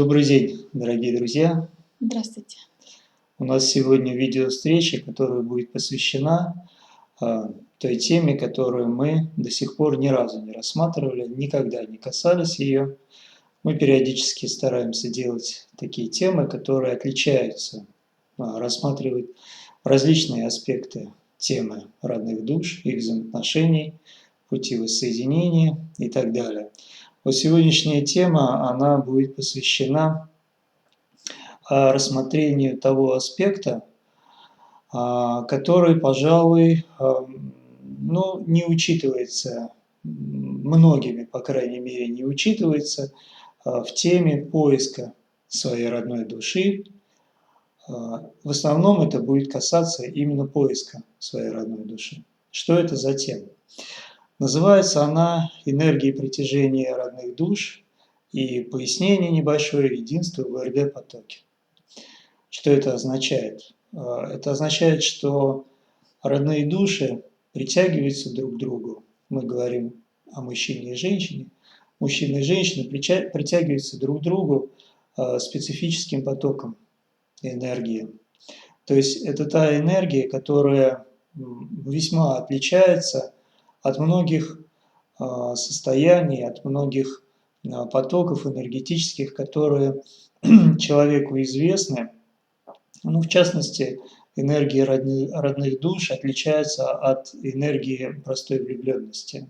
Добрый день, дорогие друзья! Здравствуйте. У нас сегодня видео-встреча, которая будет посвящена той теме, которую мы до сих пор ни разу не рассматривали, никогда не касались ее. Мы периодически стараемся делать такие темы, которые отличаются, рассматривать различные аспекты темы родных душ, их взаимоотношений, пути воссоединения и так далее. Вот сегодняшняя тема, она будет посвящена рассмотрению того аспекта, который, пожалуй, ну, не учитывается многими, по крайней мере, не учитывается в теме поиска своей родной души. В основном это будет касаться именно поиска своей родной души. Что это за тема? Называется она «Энергия притяжения родных душ» и пояснение небольшое «Единство в РД-потоке». Что это означает? Это означает, что родные души притягиваются друг к другу. Мы говорим о мужчине и женщине. Мужчина и женщина притягиваются друг к другу специфическим потоком энергии. То есть это та энергия, которая весьма отличается от многих состояний, от многих потоков энергетических, которые человеку известны. Ну, в частности, энергия родных душ отличается от энергии простой влюбленности.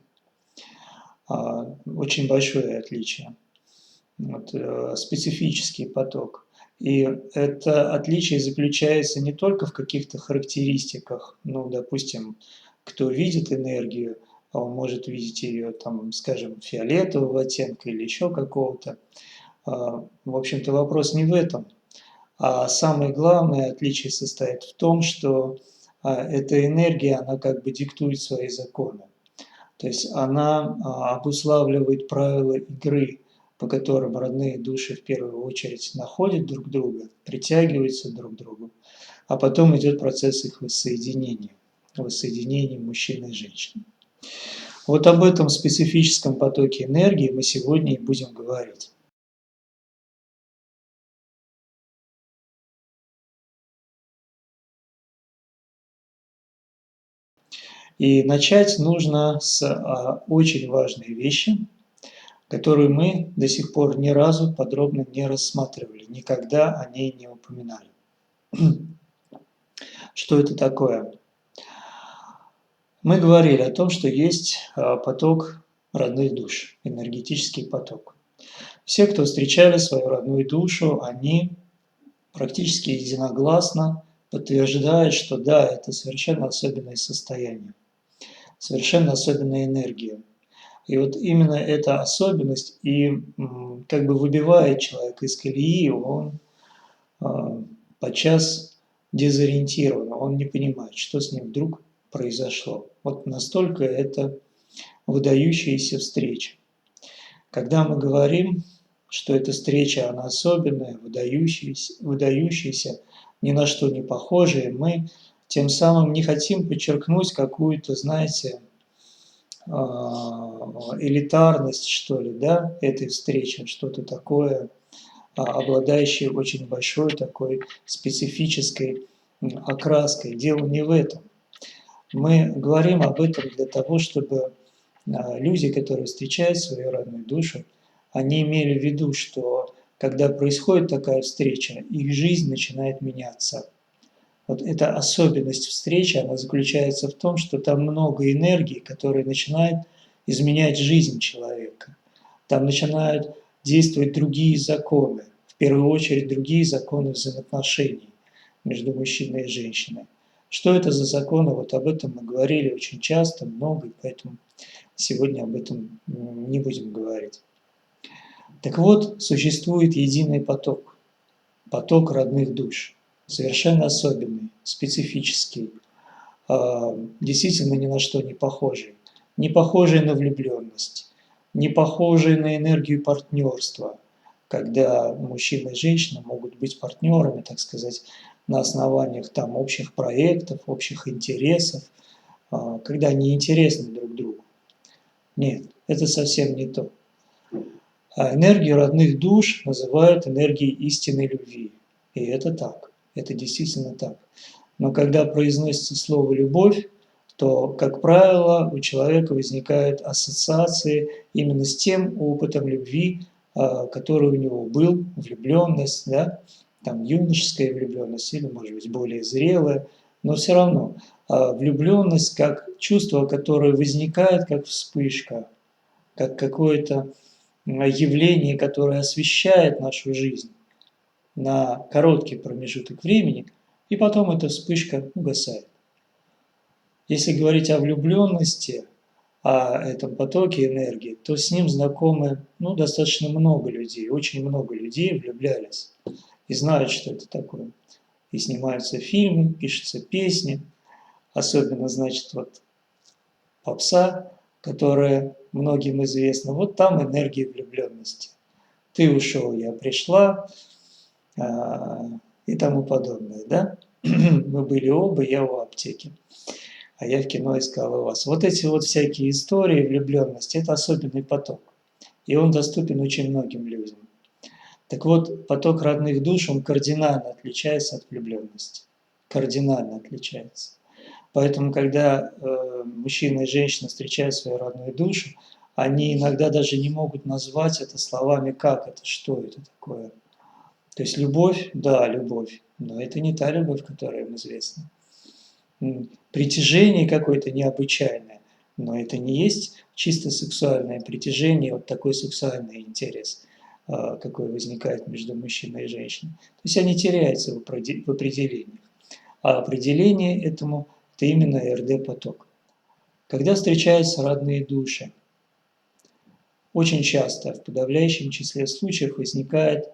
Очень большое отличие. Вот, специфический поток. И это отличие заключается не только в каких-то характеристиках. Ну, допустим, кто видит энергию, он может видеть ее, там, скажем, фиолетового оттенка или еще какого-то. В общем-то, вопрос не в этом. А самое главное отличие состоит в том, что эта энергия, она как бы диктует свои законы. То есть она обуславливает правила игры, по которым родные души в первую очередь находят друг друга, притягиваются друг к другу, а потом идет процесс их воссоединения мужчины и женщины. Вот об этом специфическом потоке энергии мы сегодня и будем говорить. И начать нужно с очень важной вещи, которую мы до сих пор ни разу подробно не рассматривали, никогда о ней не упоминали. Что это такое? Мы говорили о том, что есть поток родных душ, энергетический поток. Все, кто встречали свою родную душу, они практически единогласно подтверждают, что да, это совершенно особенное состояние, совершенно особенная энергия. И вот именно эта особенность и как бы выбивает человека из колеи, он подчас дезориентирован, он не понимает, что с ним вдруг произошло. Вот настолько это выдающаяся встреча. Когда мы говорим, что эта встреча, она особенная, выдающаяся, ни на что не похожая, мы тем самым не хотим подчеркнуть какую-то, знаете, элитарность, что ли, да, этой встречи, что-то такое, обладающее очень большой такой специфической окраской. Дело не в этом. Мы говорим об этом для того, чтобы люди, которые встречают свою родную душу, они имели в виду, что когда происходит такая встреча, их жизнь начинает меняться. Вот эта особенность встречи, она заключается в том, что там много энергии, которая начинает изменять жизнь человека. Там начинают действовать другие законы, в первую очередь другие законы взаимоотношений между мужчиной и женщиной. Что это за законы? Вот об этом мы говорили очень часто, много, и поэтому сегодня об этом не будем говорить. Так вот, существует единый поток, поток родных душ, совершенно особенный, специфический, действительно ни на что не похожий. Не похожий на влюбленность, не похожий на энергию партнерства, когда мужчина и женщина могут быть партнерами, так сказать, на основаниях там общих проектов, общих интересов, когда они интересны друг другу. Нет, это совсем не то. А энергию родных душ называют энергией истинной любви. И это так, это действительно так. Но когда произносится слово «любовь», то, как правило, у человека возникают ассоциации именно с тем опытом любви, который у него был, влюбленность, да, там юношеская влюбленность или, может быть, более зрелая, но все равно влюбленность как чувство, которое возникает как вспышка, как какое-то явление, которое освещает нашу жизнь на короткий промежуток времени, и потом эта вспышка угасает. Если говорить о влюбленности, о этом потоке энергии, то с ним знакомы достаточно много людей, очень много людей влюблялись и знают, что это такое. И снимаются фильмы, пишутся песни, особенно, значит, вот попса, которая многим известна. Вот там энергия влюбленности. Ты ушел, я пришла, и тому подобное, да? Мы были оба, я у аптеки, а я в кино искал вас. Вот эти вот всякие истории влюбленности – это особенный поток, и он доступен очень многим людям. Так вот, поток родных душ, он кардинально отличается от влюбленности, кардинально отличается. Поэтому, когда мужчина и женщина встречают свою родную душу, они иногда даже не могут назвать это словами, как это, что это такое. То есть любовь, да, любовь, но это не та любовь, которая им известна. Притяжение какое-то необычайное, но это не есть чисто сексуальное притяжение, вот такой сексуальный интерес, какой возникает между мужчиной и женщиной. То есть они теряются в определениях. А определение этому – это именно РД-поток. Когда встречаются родные души, очень часто, в подавляющем числе случаев, возникает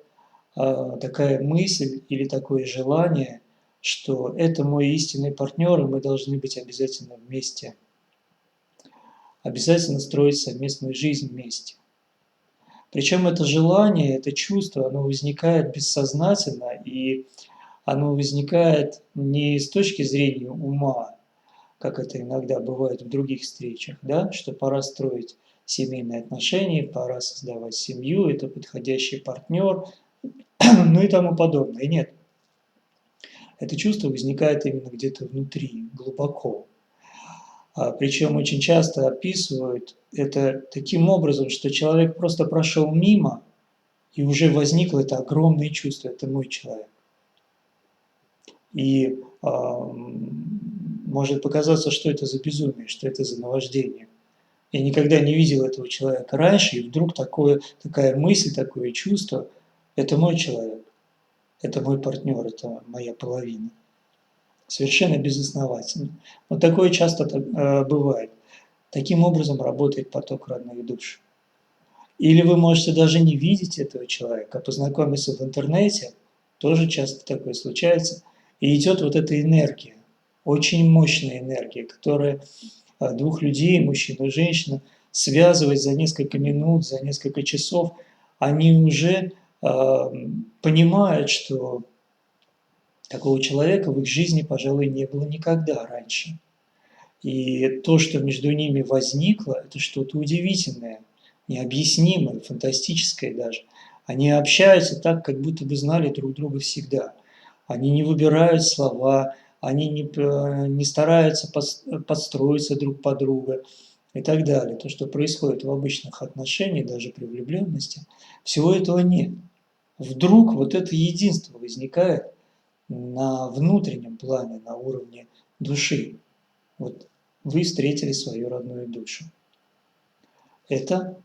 такая мысль или такое желание, что это мой истинный партнер, и мы должны быть обязательно вместе, обязательно строить совместную жизнь вместе. Причем это желание, это чувство, оно возникает бессознательно, и оно возникает не с точки зрения ума, как это иногда бывает в других встречах, да, что пора строить семейные отношения, пора создавать семью, это подходящий партнер, ну и тому подобное. Нет, это чувство возникает именно где-то внутри, глубоко. Причем очень часто описывают это таким образом, что человек просто прошел мимо, и уже возникло это огромное чувство, это мой человек. И может показаться, что это за безумие, что это за наваждение. Я никогда не видел этого человека раньше, и вдруг такая мысль, такое чувство – это мой человек, это мой партнер, это моя половина. Совершенно безосновательно. Но такое часто бывает. Таким образом работает поток родных душ. Или вы можете даже не видеть этого человека, а познакомиться в интернете, тоже часто такое случается, и идет вот эта энергия, очень мощная энергия, которая двух людей, мужчину и женщину, связывает за несколько минут, за несколько часов. Они уже понимают, что такого человека в их жизни, пожалуй, не было никогда раньше. И то, что между ними возникло, это что-то удивительное, необъяснимое, фантастическое даже. Они общаются так, как будто бы знали друг друга всегда. Они не выбирают слова, они не стараются подстроиться друг под друга и так далее. То, что происходит в обычных отношениях, даже при влюбленности, всего этого нет. Вдруг вот это единство возникает на внутреннем плане, на уровне души. Вот вы встретили свою родную душу. Это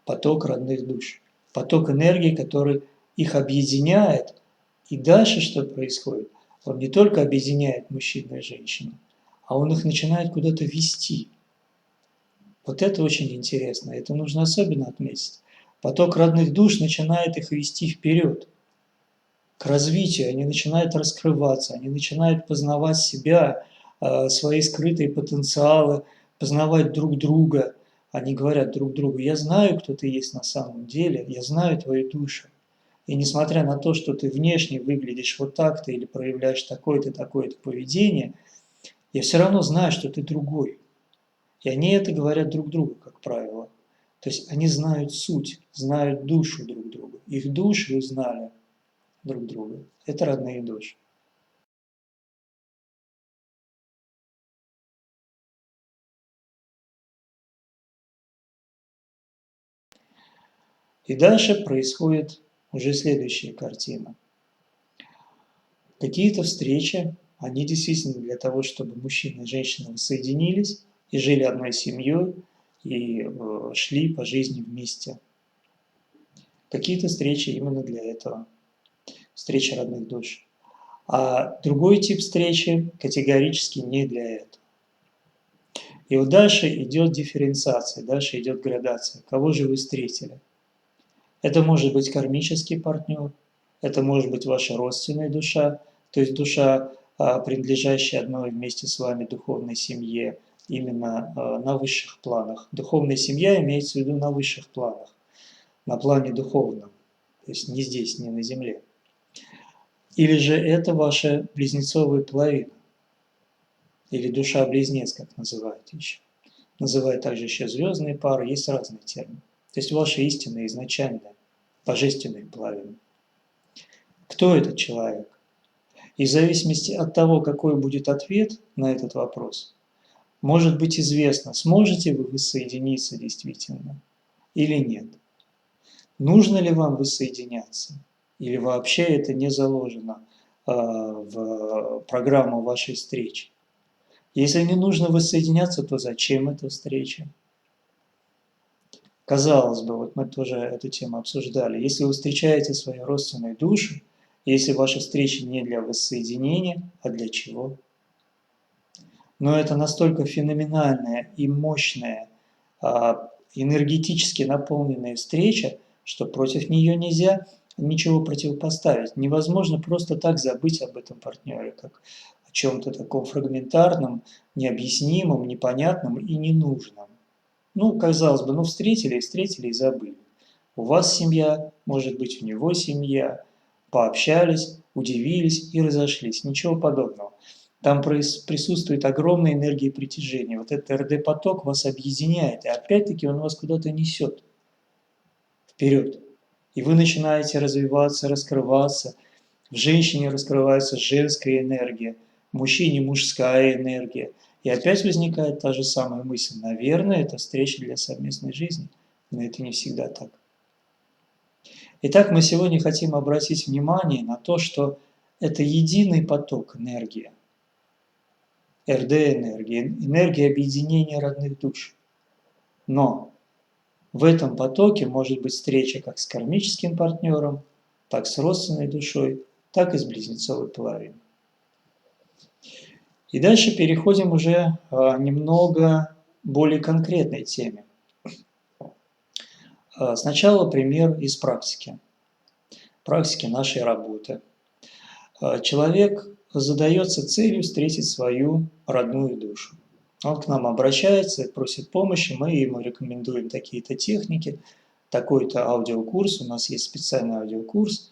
поток родных душ, поток энергии, который их объединяет. И дальше что происходит? Он не только объединяет мужчину и женщину, а он их начинает куда-то вести. Вот это очень интересно, это нужно особенно отметить. Поток родных душ начинает их вести вперед, к развитию, они начинают раскрываться, они начинают познавать себя, свои скрытые потенциалы, познавать друг друга. Они говорят друг другу: я знаю, кто ты есть на самом деле, я знаю твою душу. И несмотря на то, что ты внешне выглядишь вот так-то или проявляешь такое-то поведение, я все равно знаю, что ты другой. И они это говорят друг другу, как правило. То есть они знают суть, знают душу друг друга. Их души узнали друг друга. Это родные души. И дальше происходит уже следующая картина. Какие-то встречи, они действительно для того, чтобы мужчина и женщина воссоединились и жили одной семьей, и шли по жизни вместе. Какие-то встречи именно для этого. Встреча родных душ. А другой тип встречи категорически не для этого. И вот дальше идет дифференциация, дальше идет градация. Кого же вы встретили? Это может быть кармический партнер, это может быть ваша родственная душа, то есть душа, принадлежащая одной вместе с вами духовной семье, именно на высших планах. Духовная семья имеется в виду на высших планах, на плане духовном, то есть не здесь, не на земле. Или же это ваша близнецовая половина, или душа-близнец, как называют еще. Называют также еще звездные пары, есть разные термины. То есть ваша истинная, изначальная, божественная половина. Кто этот человек? И в зависимости от того, какой будет ответ на этот вопрос, может быть известно, сможете вы воссоединиться действительно или нет. Нужно ли вам воссоединяться? Или вообще это не заложено в программу вашей встречи? Если не нужно воссоединяться, то зачем эта встреча? Казалось бы, вот мы тоже эту тему обсуждали. Если вы встречаете свои родственные души, если ваша встреча не для воссоединения, а для чего? Но это настолько феноменальная и мощная, энергетически наполненная встреча, что против нее нельзя ничего противопоставить. Невозможно просто так забыть об этом партнере, как о чем-то таком фрагментарном, необъяснимом, непонятном и ненужном. Ну, казалось бы, встретили и забыли. У вас семья, может быть, у него семья, пообщались, удивились и разошлись. Ничего подобного. Там присутствует огромная энергия притяжения. Вот этот РД-поток вас объединяет, и опять-таки он вас куда-то несет вперед. И вы начинаете развиваться, раскрываться. В женщине раскрывается женская энергия, в мужчине мужская энергия. И опять возникает та же самая мысль. Наверное, это встреча для совместной жизни. Но это не всегда так. Итак, мы сегодня хотим обратить внимание на то, что это единый поток энергии. РД-энергия, энергия объединения родных душ. Но в этом потоке может быть встреча как с кармическим партнером, так с родственной душой, так и с близнецовой половиной. И дальше переходим уже немного более конкретной теме. Сначала пример из практики нашей работы. Человек задается целью встретить свою родную душу. Он к нам обращается, просит помощи, мы ему рекомендуем такие-то техники, такой-то аудиокурс, у нас есть специальный аудиокурс,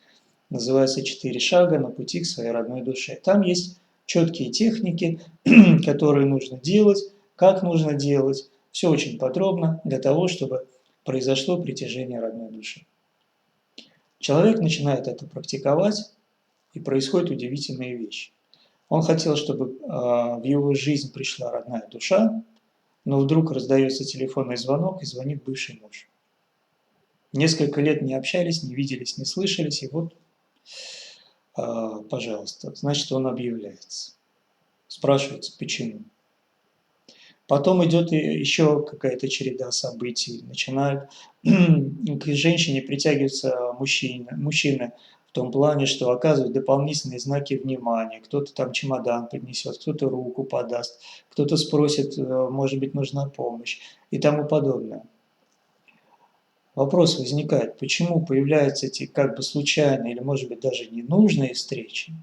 называется «4 шага на пути к своей родной душе». Там есть четкие техники, которые нужно делать, как нужно делать, все очень подробно для того, чтобы произошло притяжение родной души. Человек начинает это практиковать, и происходят удивительные вещи. Он хотел, чтобы в его жизнь пришла родная душа, но вдруг раздается телефонный звонок, и звонит бывший муж. Несколько лет не общались, не виделись, не слышались, и вот, пожалуйста, значит, он объявляется. Спрашивается, почему. Потом идет еще какая-то череда событий. Начинают к женщине притягиваться мужчины в том плане, что оказывают дополнительные знаки внимания. Кто-то там чемодан принесет, кто-то руку подаст, кто-то спросит, может быть, нужна помощь и тому подобное. Вопрос возникает, почему появляются эти как бы случайные или, может быть, даже ненужные встречи,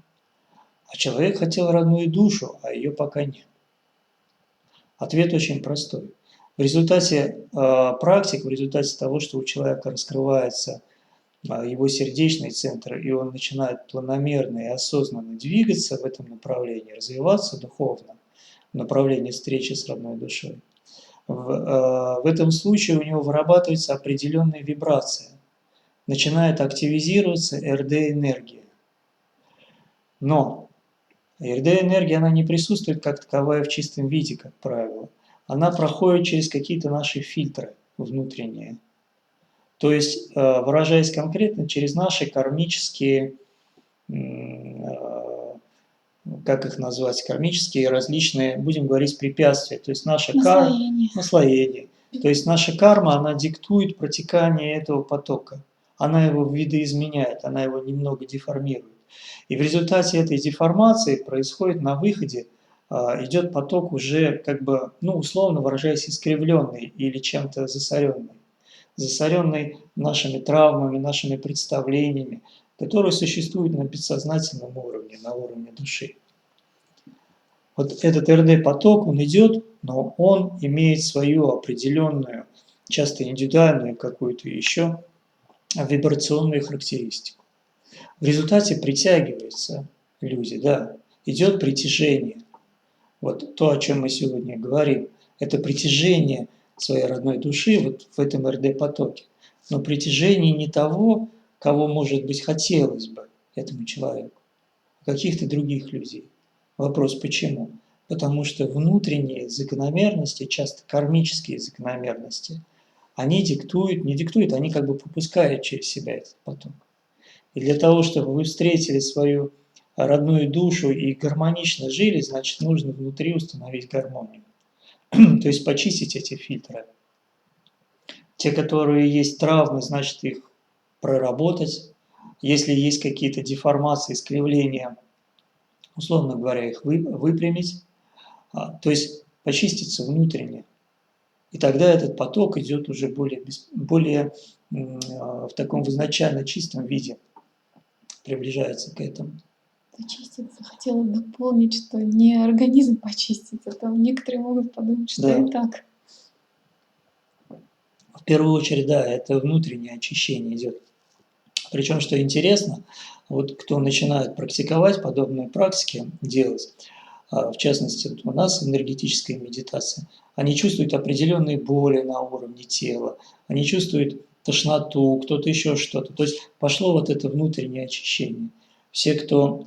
а человек хотел родную душу, а ее пока нет. Ответ очень простой. В результате практик, в результате того, что у человека раскрывается его сердечный центр, и он начинает планомерно и осознанно двигаться в этом направлении, развиваться духовно, в направлении встречи с родной душой, В этом случае у него вырабатывается определенная вибрация, начинает активизироваться РД-энергия. Но РД-энергия, она не присутствует как таковая в чистом виде, как правило. Она проходит через какие-то наши фильтры внутренние. То есть, выражаясь конкретно, через наши кармические, как их назвать, кармические различные, будем говорить, препятствия. То есть наша карма, наслоение. То есть наша карма, она диктует протекание этого потока. Она его видоизменяет, она его немного деформирует. И в результате этой деформации происходит на выходе, идет поток уже, как бы, ну, условно выражаясь, искривленный или чем-то засоренный нашими травмами, нашими представлениями, которые существуют на бессознательном уровне, на уровне души. Вот этот РД-поток, он идет, но он имеет свою определенную, часто индивидуальную какую-то еще вибрационную характеристику. В результате притягиваются люди, да, идет притяжение. Вот то, о чем мы сегодня говорим, это притяжение своей родной души вот в этом РД-потоке. Но притяжение не того, кого, может быть, хотелось бы этому человеку, а каких-то других людей. Вопрос почему? Потому что внутренние закономерности, часто кармические закономерности, они диктуют, не диктуют, они как бы пропускают через себя этот поток. И для того, чтобы вы встретили свою родную душу и гармонично жили, значит, нужно внутри установить гармонию. То есть почистить эти фильтры. Те, которые есть травмы, значит, их проработать. Если есть какие-то деформации, искривления, условно говоря, их выпрямить. То есть почиститься внутренне. И тогда этот поток идет уже более в таком изначально чистом виде, приближается к этому. Почиститься. Хотела дополнить, что не организм почистить, а то некоторые могут подумать, что Да. и так. В первую очередь, да, это внутреннее очищение идет. Причем, что интересно, вот кто начинает практиковать подобные практики, делать, в частности, вот у нас энергетическая медитация, они чувствуют определенные боли на уровне тела, они чувствуют тошноту, кто-то еще что-то. То есть пошло вот это внутреннее очищение. Все, кто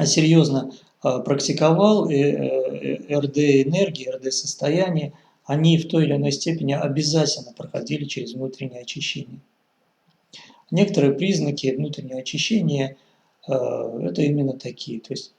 серьезно практиковал РД-энергии, РД-состояние, они в той или иной степени обязательно проходили через внутреннее очищение. Некоторые признаки внутреннего очищения это именно такие, то есть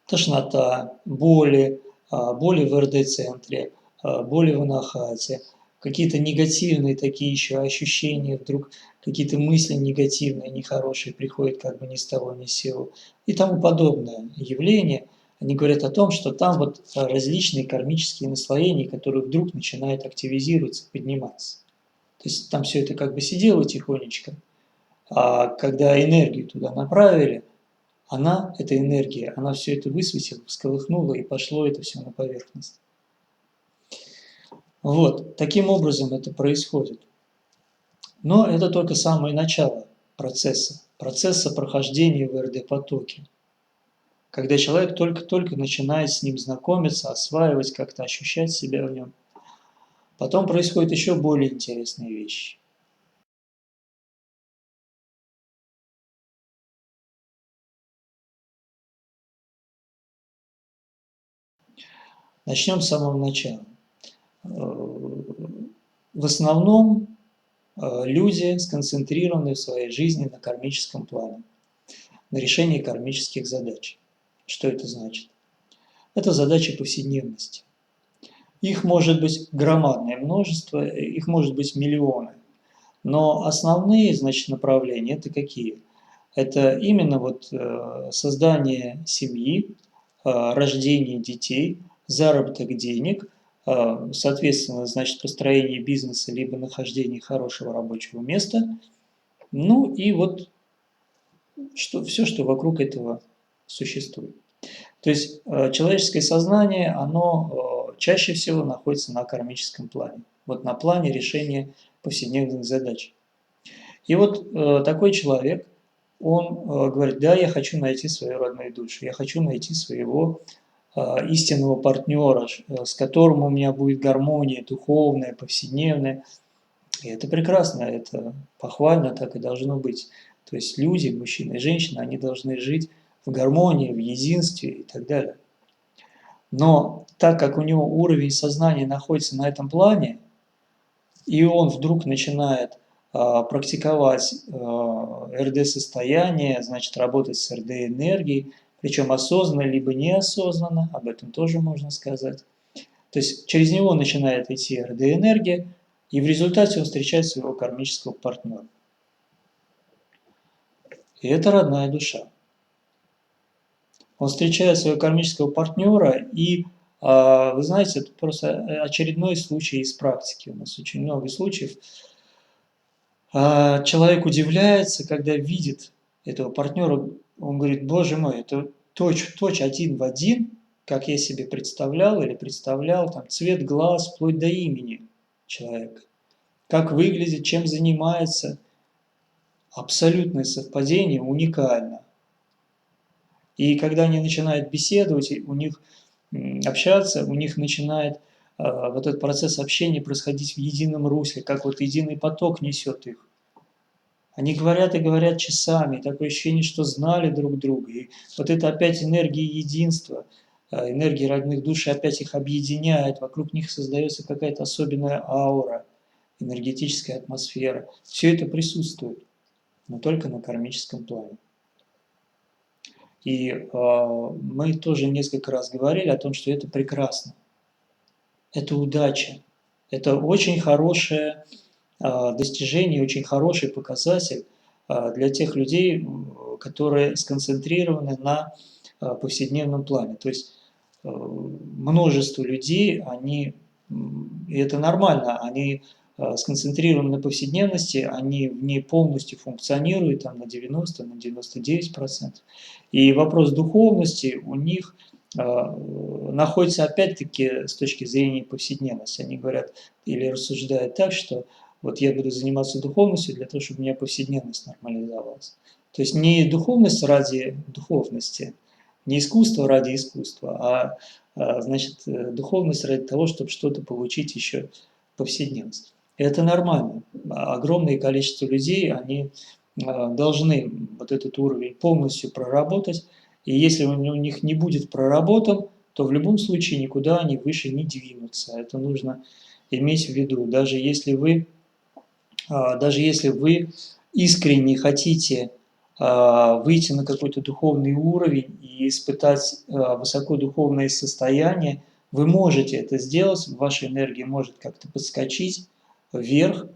тошнота, боли, боли в РД-центре, боли в анахате, какие-то негативные такие еще ощущения, вдруг какие-то мысли негативные, нехорошие приходят как бы ни с того ни с сего и тому подобное явление. Они говорят о том, что там вот различные кармические наслоения, которые вдруг начинают активизироваться, подниматься. То есть там все это как бы сидело тихонечко, а когда энергию туда направили, эта энергия, она все это высветила, всколыхнула и пошло это все на поверхность. Вот, таким образом это происходит. Но это только самое начало процесса прохождения в РД-потоке. Когда человек только-только начинает с ним знакомиться, осваивать, как-то ощущать себя в нем. Потом происходят еще более интересные вещи. Начнем с самого начала. В основном люди сконцентрированы в своей жизни на кармическом плане, на решении кармических задач. Что это значит? Это задачи повседневности. Их может быть громадное множество, их может быть миллионы. Но основные, значит, направления это какие? Это именно вот создание семьи, рождение детей, заработок денег, соответственно, значит, построение бизнеса либо нахождение хорошего рабочего места, ну и вот все, что вокруг этого существует. То есть человеческое сознание, оно чаще всего находится на кармическом плане, вот на плане решения повседневных задач. И вот такой человек, он говорит, да, я хочу найти свою родную душу, я хочу найти своего истинного партнера, с которым у меня будет гармония духовная, повседневная. И это прекрасно, это похвально, так и должно быть. То есть люди, мужчина и женщина, они должны жить в гармонии, в единстве и так далее. Но так как у него уровень сознания находится на этом плане, и он вдруг начинает практиковать РД-состояние, значит, работать с РД-энергией, причем осознанно либо неосознанно, об этом тоже можно сказать. То есть через него начинает идти РД-энергия, и в результате он встречает своего кармического партнера. И это родная душа. Он встречает своего кармического партнера, и, вы знаете, это просто очередной случай из практики. У нас очень много случаев. Человек удивляется, когда видит этого партнера, он говорит: боже мой, это точь-в-точь, один в один, как я себе представлял или представлял, там, цвет глаз, вплоть до имени человека, как выглядит, чем занимается. Абсолютное совпадение, уникально. И когда они начинают беседовать, у них общаться, у них начинает вот этот процесс общения происходить в едином русле, как вот единый поток несет их. Они говорят и говорят часами, такое ощущение, что знали друг друга. И вот это опять энергия единства, энергия родных душ опять их объединяет, вокруг них создается какая-то особенная аура, энергетическая атмосфера. Все это присутствует, но только на кармическом плане. И мы тоже несколько раз говорили о том, что это прекрасно, это удача, это очень хорошее достижение, очень хороший показатель для тех людей, которые сконцентрированы на повседневном плане. То есть множество людей, они, и это нормально, они сконцентрированы на повседневности, они в ней полностью функционируют там, на 90, на 99%. И вопрос духовности у них находится опять-таки с точки зрения повседневности. Они говорят или рассуждают так, что вот я буду заниматься духовностью для того, чтобы у меня повседневность нормализовалась. То есть не духовность ради духовности, не искусство ради искусства, значит, духовность ради того, чтобы что-то получить еще повседневность. И это нормально. Огромное количество людей, они должны вот этот уровень полностью проработать, и если у них не будет проработан, то в любом случае никуда они выше не двинутся. Это нужно иметь в виду. Даже если вы искренне хотите выйти на какой-то духовный уровень и испытать высокодуховное состояние, вы можете это сделать, ваша энергия может как-то подскочить вверх,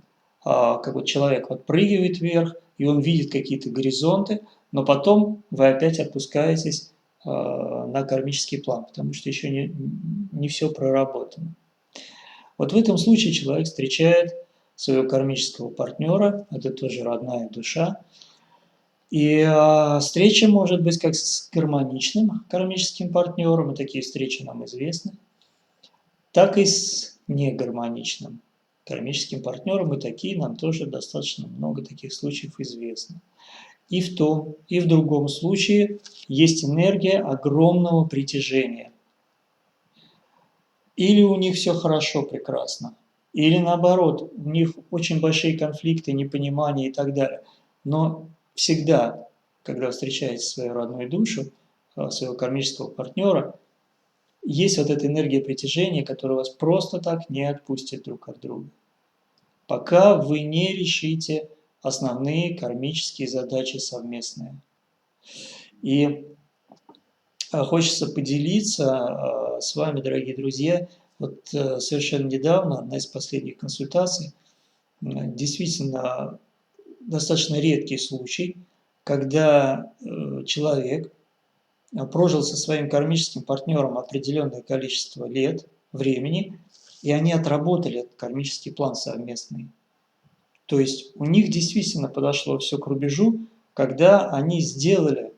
как вот человек подпрыгивает вверх, и он видит какие-то горизонты, но потом вы опять опускаетесь на кармический план, потому что еще не все проработано. Вот в этом случае человек встречает своего кармического партнера, это тоже родная душа, и встреча может быть как с гармоничным кармическим партнером, и такие встречи нам известны, так и с негармоничным кармическим партнером, и такие нам тоже достаточно много таких случаев известно. И в том, и в другом случае есть энергия огромного притяжения. Или у них все хорошо, прекрасно, или наоборот, у них очень большие конфликты, непонимания и так далее. Но всегда, когда встречаете свою родную душу, своего кармического партнера, есть вот эта энергия притяжения, которая вас просто так не отпустит друг от друга, пока вы не решите основные кармические задачи совместные. И хочется поделиться с вами, дорогие друзья, вот совершенно недавно, одна из последних консультаций, действительно достаточно редкий случай, когда человек прожил со своим кармическим партнером определенное количество лет, времени, и они отработали этот кармический план совместный. То есть у них действительно подошло все к рубежу, когда они сделали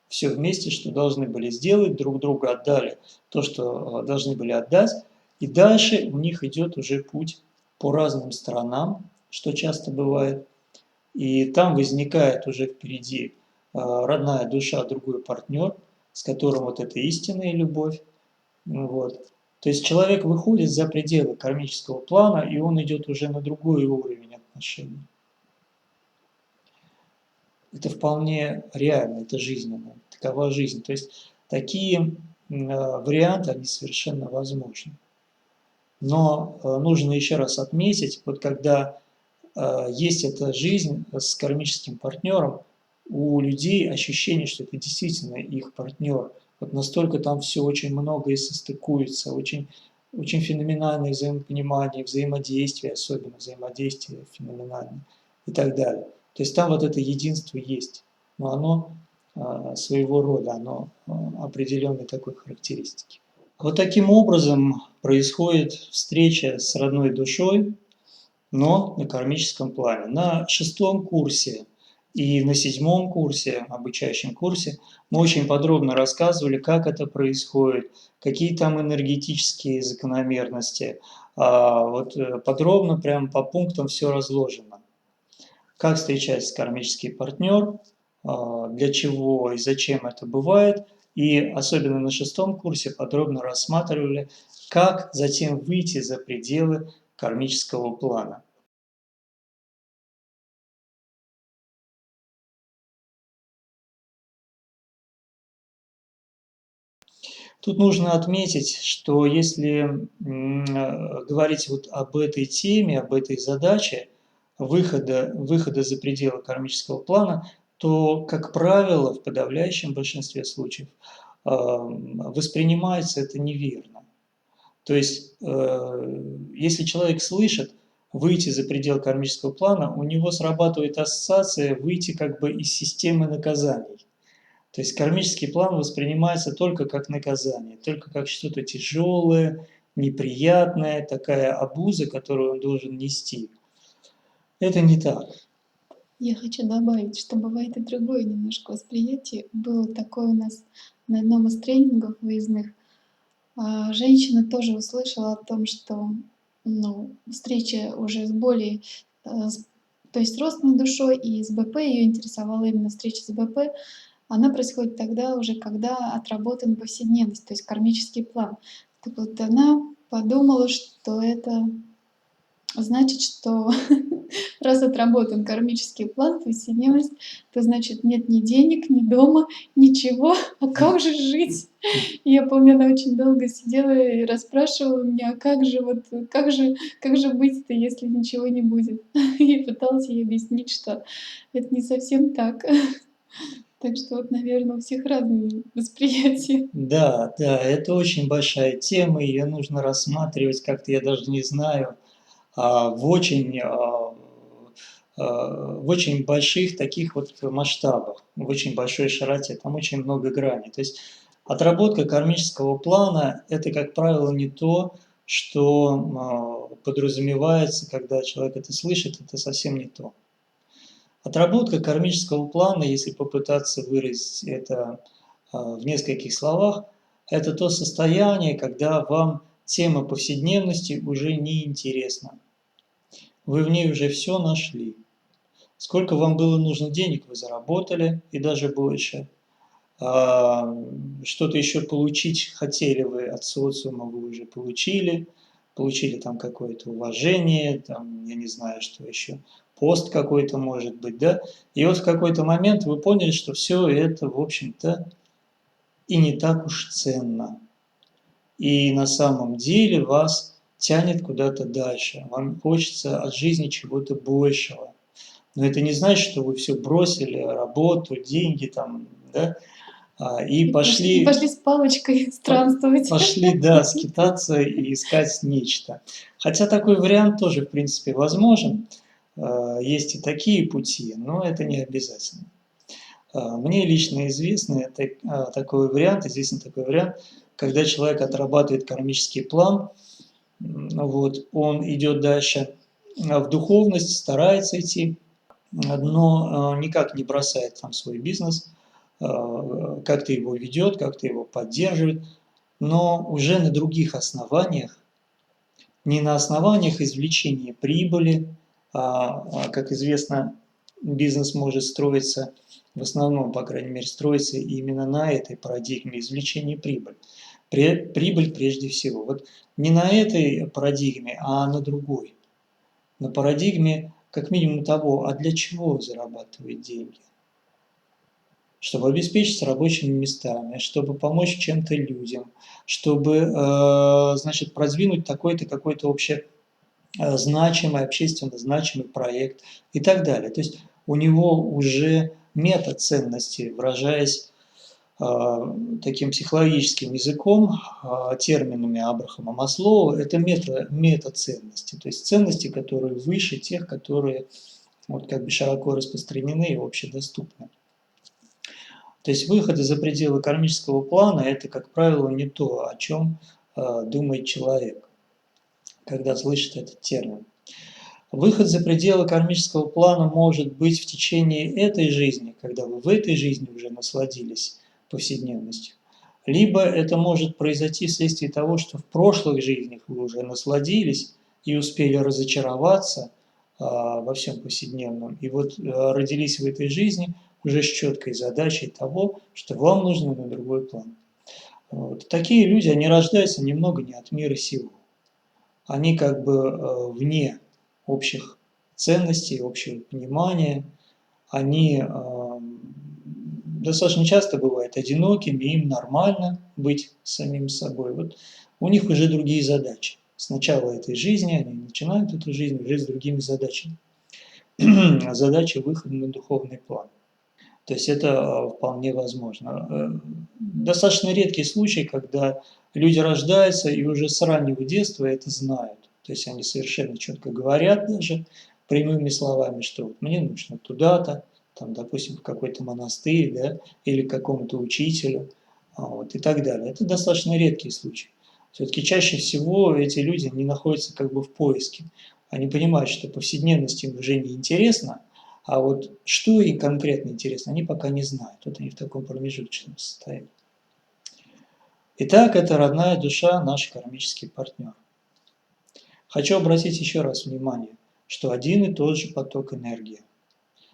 все вместе, что должны были сделать, друг другу отдали то, что должны были отдать, и дальше у них идет уже путь по разным сторонам, что часто бывает, и там возникает уже впереди родная душа, другой партнер, с которым вот эта истинная любовь, Вот. То есть человек выходит за пределы кармического плана, и он идет уже на другой уровень отношений. Это вполне реально, это жизненно, такова жизнь. То есть такие варианты, они совершенно возможны. Но нужно еще раз отметить, вот когда есть эта жизнь с кармическим партнером, у людей ощущение, что это действительно их партнер. Вот настолько там все очень много и состыкуется, очень, очень феноменальное взаимопонимание, взаимодействие, особенно взаимодействие феноменальное и так далее. То есть там вот это единство есть, но оно своего рода, оно определенной такой характеристики. Вот таким образом происходит встреча с родной душой, но на кармическом плане. На 6-м курсе и на 7-м курсе, обучающем курсе, мы очень подробно рассказывали, как это происходит, какие там энергетические закономерности. Вот подробно, прям по пунктам все разложено. Как встречается кармический партнер, для чего и зачем это бывает. И особенно на 6-м курсе подробно рассматривали, как затем выйти за пределы кармического плана. Тут нужно отметить, что если говорить вот об этой теме, об этой задаче выхода за пределы кармического плана, то, как правило, в подавляющем большинстве случаев воспринимается это неверно. То есть, если человек слышит выйти за пределы кармического плана, у него срабатывает ассоциация выйти как бы из системы наказаний. То есть кармический план воспринимается только как наказание, только как что-то тяжелое, неприятное, такая обуза, которую он должен нести. Это не так. Я хочу добавить, что бывает и другое немножко восприятие. Было такое у нас на одном из тренингов выездных. Женщина тоже услышала о том, что, ну, встреча уже с более, то есть с родственной душой и с БП, ее интересовала именно встреча с БП. Она происходит тогда уже, когда отработан повседневность, то есть кармический план. Так вот она подумала, что это значит, что раз отработан кармический план, повседневность, то значит нет ни денег, ни дома, ничего, а как же жить? И я помню, она очень долго сидела и расспрашивала меня: "А как же вот, как же быть-то, если ничего не будет?" И пыталась ей объяснить, что это не совсем так. Так что вот, наверно, у всех разные восприятия. Да, да, это очень большая тема, ее нужно рассматривать как-то, я даже не знаю, в очень, в очень больших таких вот масштабах, в очень большой широте, там очень много граней. То есть отработка кармического плана – это, как правило, не то, что подразумевается, когда человек это слышит, это совсем не то. Отработка кармического плана, если попытаться выразить это в нескольких словах, это то состояние, когда вам тема повседневности уже не интересна. Вы в ней уже все нашли. Сколько вам было нужно денег, вы заработали, и даже больше. Что-то еще получить хотели вы от социума, вы уже получили там какое-то уважение, там, я не знаю, что еще, пост какой-то может быть, да. И вот в какой-то момент вы поняли, что все это, в общем-то, и не так уж ценно. И на самом деле вас тянет куда-то дальше. Вам хочется от жизни чего-то большего. Но это не значит, что вы все бросили, работу, деньги там, да, и И пошли, пошли с палочкой странствовать. пошли, да, скитаться и искать нечто. Хотя такой вариант тоже, в принципе, возможен. Есть и такие пути, но это не обязательно. Мне лично такой вариант, известен такой вариант, когда человек отрабатывает кармический план, вот, он идет дальше в духовность, старается идти, но никак не бросает там свой бизнес, как-то его ведет, как-то его поддерживает, но уже на других основаниях, не на основаниях извлечения прибыли, как известно, бизнес может строиться, в основном, по крайней мере, строится именно на этой парадигме извлечения прибыли. Прибыль прежде всего. Вот не на этой парадигме, а на другой. На парадигме как минимум того, а для чего зарабатывать деньги? Чтобы обеспечить рабочими местами, чтобы помочь чем-то людям, чтобы, значит, продвинуть такой-то, какой-то значимый, общественно значимый проект и так далее. То есть у него уже метаценности, выражаясь таким психологическим языком, терминами Абрахама Маслоу, это метаценности, то есть ценности, которые выше тех, которые вот как бы широко распространены и общедоступны. То есть выходы за пределы кармического плана – это, как правило, не то, о чем думает человек, когда слышит этот термин. Выход за пределы кармического плана может быть в течение этой жизни, когда вы в этой жизни уже насладились повседневностью. Либо это может произойти вследствие того, что в прошлых жизнях вы уже насладились и успели разочароваться во всем повседневном. И вот родились в этой жизни уже с четкой задачей того, что вам нужно на другой план. Вот. Такие люди, они рождаются немного не от мира сего. Они как бы вне общих ценностей, общего понимания. Они достаточно часто бывают одинокими, им нормально быть самим собой. Вот у них уже другие задачи. С начала этой жизни они начинают эту жизнь уже с другими задачами. Задача выхода на духовный план. То есть это вполне возможно. Достаточно редкий случай, когда люди рождаются и уже с раннего детства это знают. То есть они совершенно четко говорят даже прямыми словами, что вот мне нужно туда-то, там, допустим, в какой-то монастырь, да, или к какому-то учителю, вот, и так далее. Это достаточно редкий случай. Все-таки чаще всего эти люди не находятся как бы в поиске. Они понимают, что повседневность им уже не интересна, а вот что им конкретно интересно, они пока не знают. Вот они в таком промежуточном состоянии. Итак, это родная душа, наш кармический партнер. Хочу обратить еще раз внимание, что один и тот же поток энергии.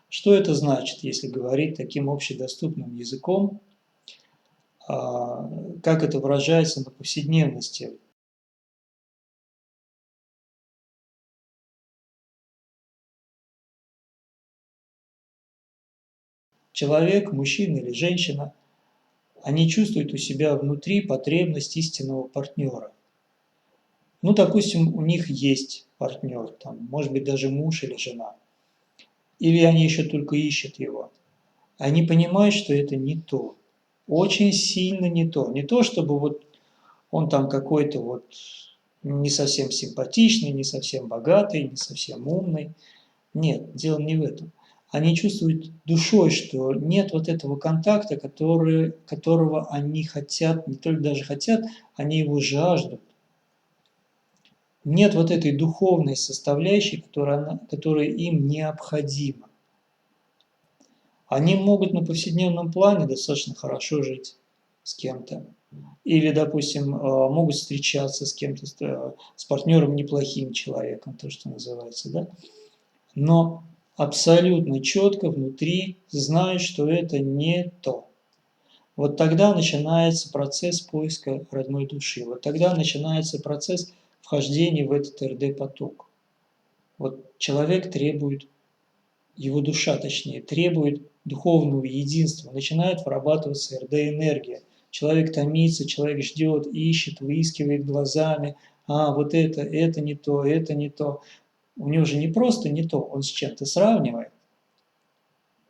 Что это значит, если говорить таким общедоступным языком, как это выражается на повседневности? Человек, мужчина или женщина, они чувствуют у себя внутри потребность истинного партнера. Ну, допустим, у них есть партнер, там, может быть, даже муж или жена, или они еще только ищут его. Они понимают, что это не то, очень сильно не то. Не то, чтобы вот он там какой-то вот не совсем симпатичный, не совсем богатый, не совсем умный. Нет, дело не в этом. Они чувствуют душой, что нет вот этого контакта, которого они хотят, не только даже хотят, они его жаждут. Нет вот этой духовной составляющей, которая им необходима. Они могут на повседневном плане достаточно хорошо жить с кем-то. Или, допустим, могут встречаться с кем-то, с партнером неплохим человеком, то, что называется, да? Но абсолютно четко внутри знают, что это не то. Вот тогда начинается процесс поиска родной души. Вот тогда начинается процесс вхождения в этот РД-поток. Вот человек требует, его душа точнее, требует духовного единства, начинает вырабатываться РД-энергия. Человек томится, человек ждет, ищет, выискивает глазами, вот это не то, это не то. У него же не просто не то, он с чем-то сравнивает.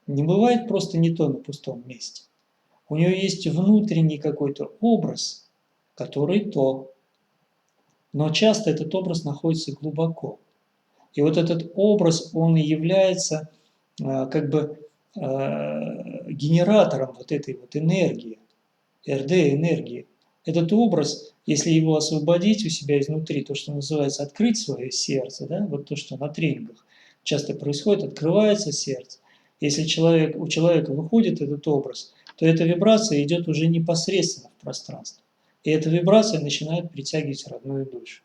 Не бывает просто не то на пустом месте. У него есть внутренний какой-то образ, который то. Но часто этот образ находится глубоко. И вот этот образ, он и является как бы генератором вот этой вот энергии, РД-энергии. Этот образ, если его освободить у себя изнутри, то, что называется открыть свое сердце, да, вот то, что на тренингах часто происходит, открывается сердце. Если у человека выходит этот образ, то эта вибрация идет уже непосредственно в пространство. И эта вибрация начинает притягивать родную душу.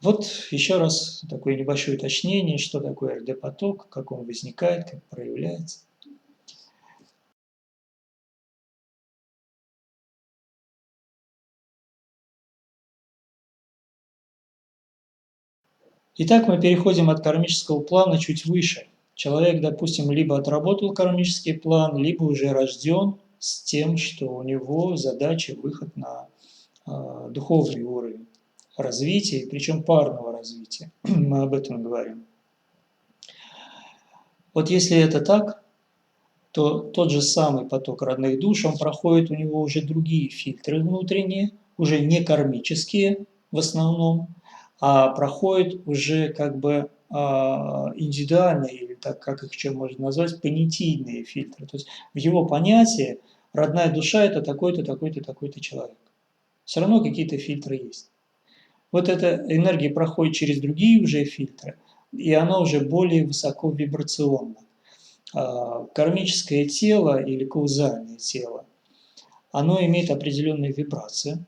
Вот еще раз такое небольшое уточнение, что такое РД-поток, как он возникает, как проявляется. Итак, мы переходим от кармического плана чуть выше. Человек, допустим, либо отработал кармический план, либо уже рожден с тем, что у него задача выход на духовный уровень развития, причем парного развития. Мы об этом говорим. Вот если это так, то тот же самый поток родных душ, он проходит, у него уже другие фильтры внутренние, уже не кармические в основном, а проходит уже как бы индивидуальные, или так как их еще можно назвать, понятийные фильтры. То есть в его понятии родная душа – это такой-то, такой-то, такой-то человек. Все равно какие-то фильтры есть. Вот эта энергия проходит через другие уже фильтры, и она уже более высоко вибрационна. Кармическое тело или каузальное тело, оно имеет определенные вибрации.